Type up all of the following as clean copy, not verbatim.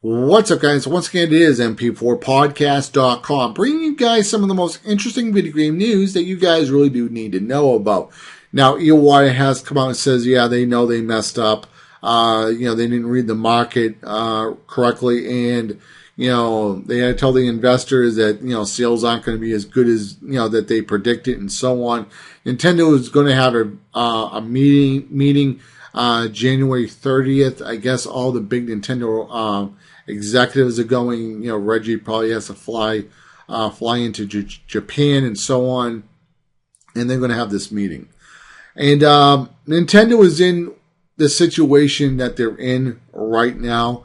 What's up, guys? Once again, it is mp4podcast.com, bringing you guys some of the most interesting video game news that you guys really do need to know about. Now, EY has come out and says, yeah, they know they messed up. They didn't read the market correctly, and they had to tell the investors that sales aren't going to be as good as that they predicted, and so on. Nintendo is going to have a meeting January 30th. I guess all the big Nintendo executives are going. Reggie probably has to fly into Japan and so on, and they're going to have this meeting. And Nintendo is in the situation that they're in right now,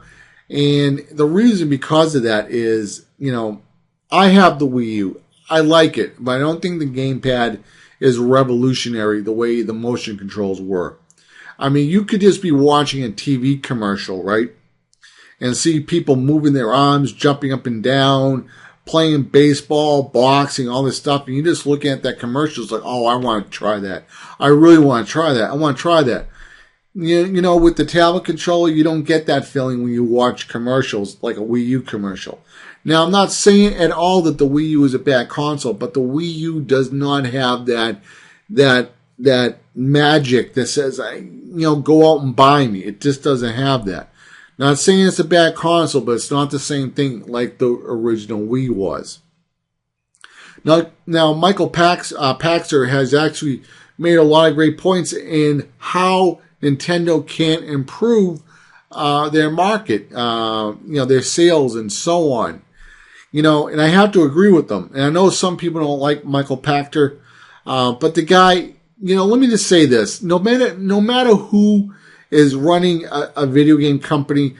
and the reason because of that is, I have the Wii U. I like it, but I don't think the gamepad is revolutionary the way the motion controls were. I mean, you could just be watching a TV commercial, right? And see people moving their arms, jumping up and down, playing baseball, boxing, all this stuff. And you just look at that commercial, it's like, oh, I want to try that. I really want to try that. I want to try that. With the tablet controller, you don't get that feeling when you watch commercials like a Wii U commercial. Now, I'm not saying at all that the Wii U is a bad console, but the Wii U does not have that magic that says, go out and buy me. It just doesn't have that. Not saying it's a bad console, but it's not the same thing like the original Wii was. Now Michael Paxter has actually made a lot of great points in how Nintendo can improve their market, their sales and so on. And I have to agree with them. And I know some people don't like Michael Paxter, but the guy, let me just say this: no matter who is running a video game company,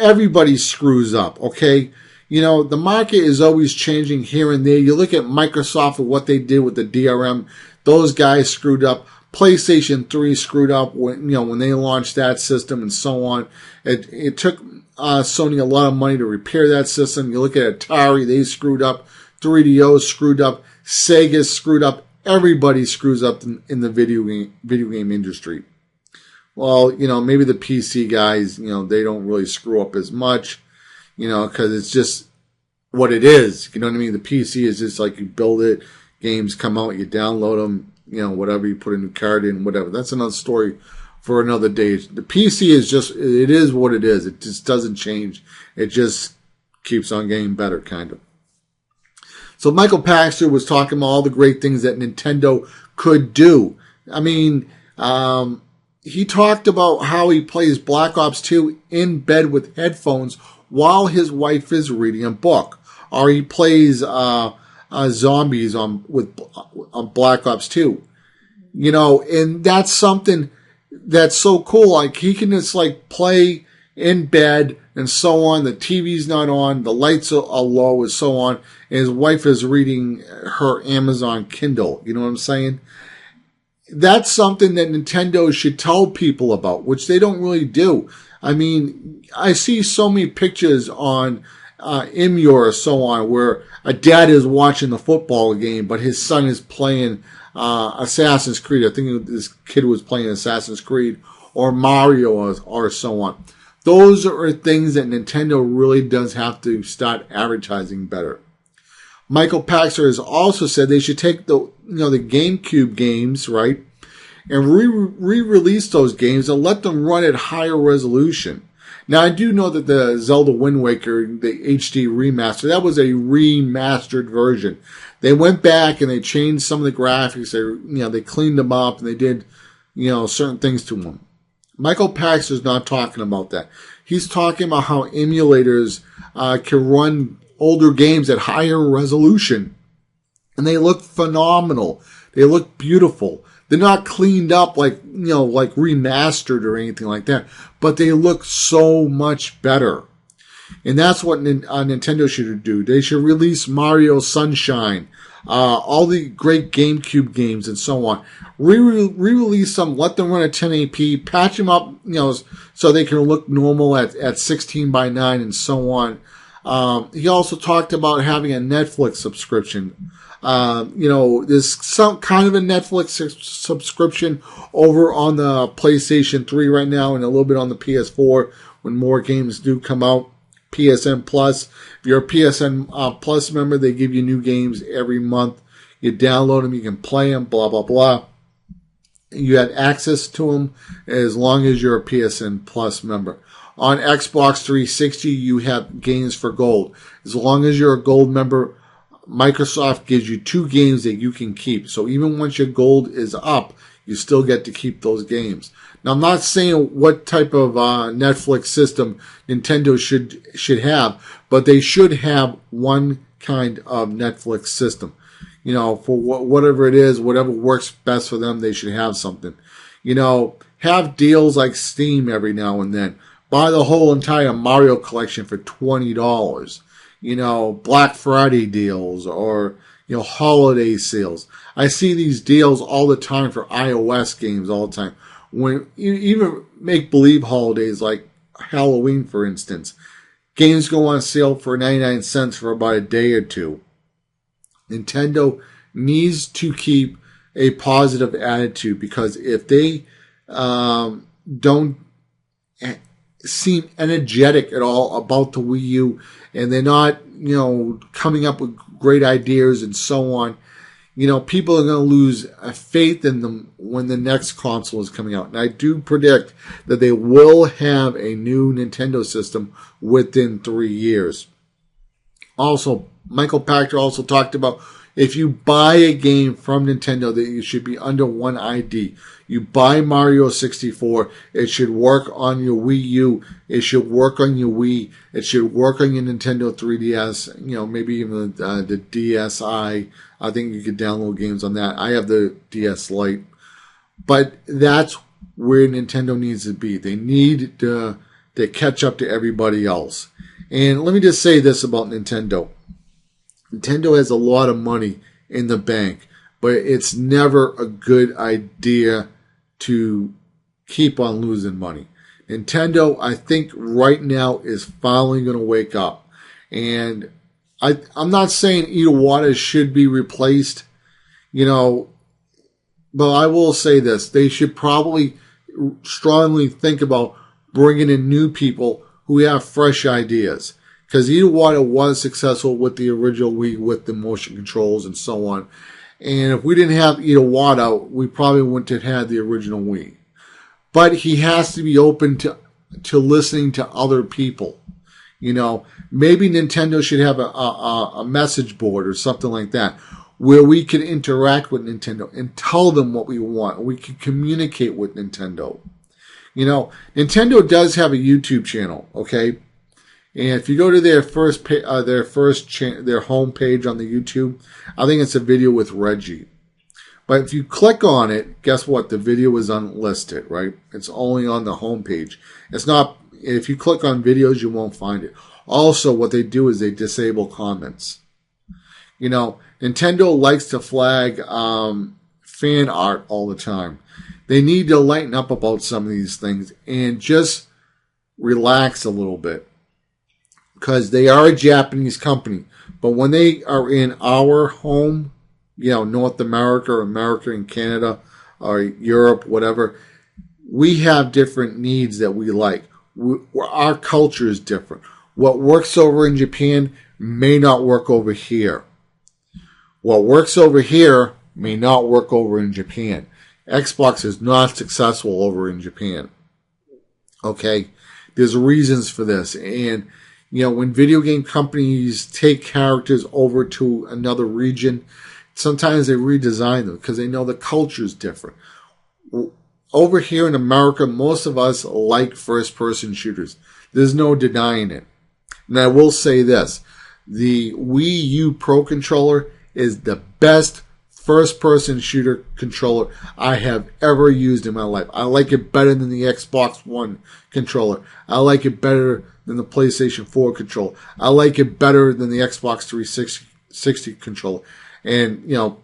everybody screws up. Okay, the market is always changing here and there. You look at Microsoft and what they did with the DRM; those guys screwed up. PlayStation 3 screwed up when they launched that system and so on. It took Sony a lot of money to repair that system. You look at Atari; they screwed up. 3DO screwed up. Sega screwed up. Everybody screws up in the video game industry. Well, maybe the PC guys, they don't really screw up as much, because it's just what it is. You know what I mean? The PC is just like you build it, games come out, you download them, whatever, you put a new card in, whatever. That's another story for another day. The PC is it is what it is. It just doesn't change. It just keeps on getting better, kind of. So Michael Paxter was talking about all the great things that Nintendo could do. I mean, he talked about how he plays Black Ops 2 in bed with headphones while his wife is reading a book, or he plays zombies on Black Ops 2. And that's something that's so cool. Like, he can just play in bed and so on. The TV's not on, the lights are low and so on. And his wife is reading her Amazon Kindle. You know what I'm saying? That's something that Nintendo should tell people about, which they don't really do. I mean, I see so many pictures on Imgur or so on where a dad is watching the football game, but his son is playing Assassin's Creed. I think this kid was playing Assassin's Creed or Mario or so on. Those are things that Nintendo really does have to start advertising better. Michael Paxter has also said they should take the GameCube games, right, and re-release those games and let them run at higher resolution. Now, I do know that the Zelda Wind Waker, the HD remaster, that was a remastered version. They went back and they changed some of the graphics. They cleaned them up and they did, certain things to them. Michael Paxter's not talking about that. He's talking about how emulators can run older games at higher resolution, and they look phenomenal. They look beautiful. They're not cleaned up like remastered or anything like that, but they look so much better. And that's what Nintendo should do. They should release Mario Sunshine, all the great GameCube games and so on. Re-release them, let them run at 1080p, patch them up, so they can look normal at 16 by 9 and so on. He also talked about having a Netflix subscription. There's some kind of a Netflix subscription over on the PlayStation 3 right now and a little bit on the PS4 when more games do come out. PSN Plus. If you're a PSN Plus member, they give you new games every month. You download them, you can play them, blah, blah, blah. You had access to them as long as you're a PSN Plus member. On Xbox 360, you have games for gold. As long as you're a gold member, Microsoft gives you 2 games that you can keep. So even once your gold is up, you still get to keep those games. Now, I'm not saying what type of Netflix system Nintendo should have, but they should have one kind of Netflix system. You know, for whatever it is, whatever works best for them, they should have something. You know, have deals like Steam every now and then. Buy the whole entire Mario collection for $20. You know, Black Friday deals or, you know, holiday sales. I see these deals all the time for iOS games all the time. When you even make-believe holidays like Halloween, for instance, games go on sale for 99 cents for about a day or two. Nintendo needs to keep a positive attitude, because if they don't seem energetic at all about the Wii U, and they're not, you know, coming up with great ideas and so on, you know, people are going to lose faith in them when the next console is coming out. And I do predict that they will have a new Nintendo system within 3 years. Also, Michael Pachter also talked about, if you buy a game from Nintendo, that it should be under one ID. You buy Mario 64, it should work on your Wii U, it should work on your Wii, it should work on your Nintendo 3DS, you know, maybe even the DSi. I think you could download games on that. I have the DS Lite. But that's where Nintendo needs to be. They need to catch up to everybody else. And let me just say this about Nintendo. Nintendo has a lot of money in the bank, but it's never a good idea to keep on losing money. Nintendo, I think right now, is finally going to wake up. And I'm not saying Iwata should be replaced, you know, but I will say this. They should probably strongly think about bringing in new people who have fresh ideas. Because Iwata was successful with the original Wii, with the motion controls and so on. And if we didn't have Iwata, we probably wouldn't have had the original Wii. But he has to be open to listening to other people. You know, maybe Nintendo should have a message board or something like that, where we could interact with Nintendo and tell them what we want. We could communicate with Nintendo. You know, Nintendo does have a YouTube channel, okay? And if you go to their home page on the YouTube, I think it's a video with Reggie. But if you click on it, guess what? The video is unlisted, right? It's only on the home page. It's not. If you click on videos, you won't find it. Also, what they do is they disable comments. You know, Nintendo likes to flag fan art all the time. They need to lighten up about some of these things and just relax a little bit. Because they are a Japanese company. But when they are in our home, you know, North America or America and Canada or Europe, whatever, we have different needs that we like. Our culture is different. What works over in Japan may not work over here. What works over here may not work over in Japan. Xbox is not successful over in Japan. Okay? There's reasons for this. And you know, when video game companies take characters over to another region, sometimes they redesign them because they know the culture is different. Over here in America, most of us like first-person shooters. There's no denying it. And I will say this. The Wii U Pro Controller is the best first-person shooter controller I have ever used in my life. I like it better than the Xbox One controller. I like it better than the PlayStation 4 controller. I like it better than the Xbox 360 controller. And, you know,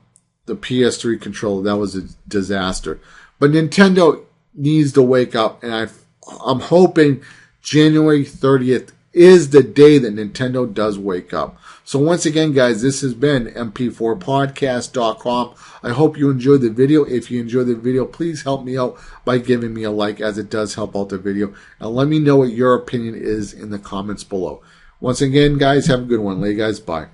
the PS3 controller, that was a disaster. But Nintendo needs to wake up, and I'm hoping January 30th is the day that Nintendo does wake up. So once again, guys, this has been mp4podcast.com. I hope you enjoyed the video. If you enjoyed the video, please help me out by giving me a like, as it does help out the video. And let me know what your opinion is in the comments below. Once again, guys, have a good one. Later, guys. Bye.